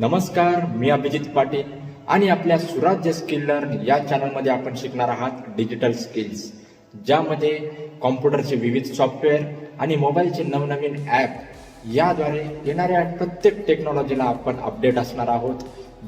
नमस्कार, मी अभिजित पाटील आणि आपल्या सुराज्य स्किल लर्न या चॅनलमध्ये आपण शिकणार आहात डिजिटल स्किल्स, ज्यामध्ये कॉम्प्युटरचे विविध सॉफ्टवेअर आणि मोबाईलचे नवनवीन ॲप याद्वारे येणाऱ्या प्रत्येक टेक्नॉलॉजीला आपण अपडेट असणार आहोत.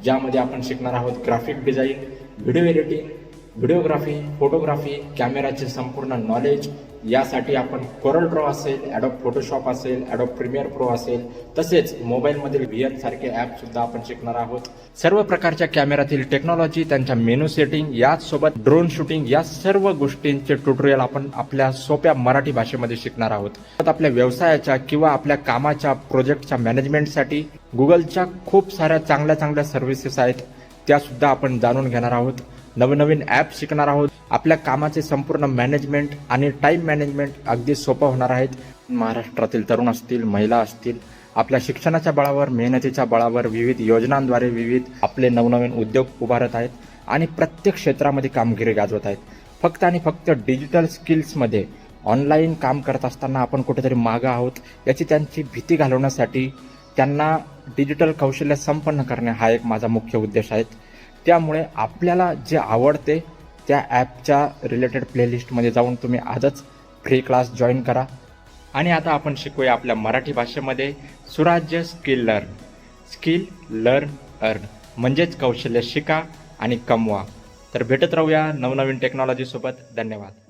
ज्यामध्ये आपण शिकणार आहोत graphic design, video editing, videography, photography, कॅमेराचे संपूर्ण नॉलेज. यासाठी आपण कोरल ड्रॉ असेल, ॲडोब फोटोशॉप असेल, ॲडोब प्रीमियर प्रो असेल, तसेच मोबाईलमधील VR सारखे ॲपसुद्धा आपण शिकणार आहोत. सर्व प्रकारच्या कॅमेरातील टेक्नॉलॉजी, त्यांच्या मेनू सेटिंग, याचसोबत ड्रोन शूटिंग या सर्व गोष्टींचे ट्युटोरियल आपण आपल्या सोप्या मराठी भाषेमध्ये शिकणार आहोत. आपल्या व्यवसायाच्या किंवा आपल्या कामाच्या प्रोजेक्टच्या मॅनेजमेंटसाठी गुगलच्या खूप साऱ्या चांगल्या सर्व्हिसेस आहेत, त्यासुद्धा आपण जाणून घेणार आहोत. नवनवीन ॲप शिकणार आहोत. आपल्या कामाचे संपूर्ण मॅनेजमेंट आणि टाईम मॅनेजमेंट अगदी सोपं होणार आहेत. महाराष्ट्रातील तरुण असतील, महिला असतील, आपल्या शिक्षणाच्या बळावर, मेहनतीच्या बळावर विविध योजनांद्वारे विविध आपले नवनवीन उद्योग उभारत आहेत आणि प्रत्येक क्षेत्रामध्ये कामगिरी गाजवत आहेत. फक्त आणि फक्त डिजिटल स्किल्समध्ये ऑनलाईन काम करत असताना आपण कुठेतरी मागं आहोत याची त्यांची भीती घालवण्यासाठी त्यांना डिजिटल कौशल्य संपन्न करणे हा एक माझा मुख्य उद्देश आहे. त्यामुळे आपल्याला जे आवडते त्या ॲपच्या रिलेटेड प्लेलिस्टमध्ये जाऊन तुम्ही आजच फ्री क्लास जॉईन करा. आणि आता आपण शिकूया आपल्या मराठी भाषेमध्ये सुराज्य skill learn. Skill learn earn म्हणजेच कौशल्य शिका आणि कमवा. तर भेटत राहूया नवनवीन टेक्नॉलॉजीसोबत. धन्यवाद.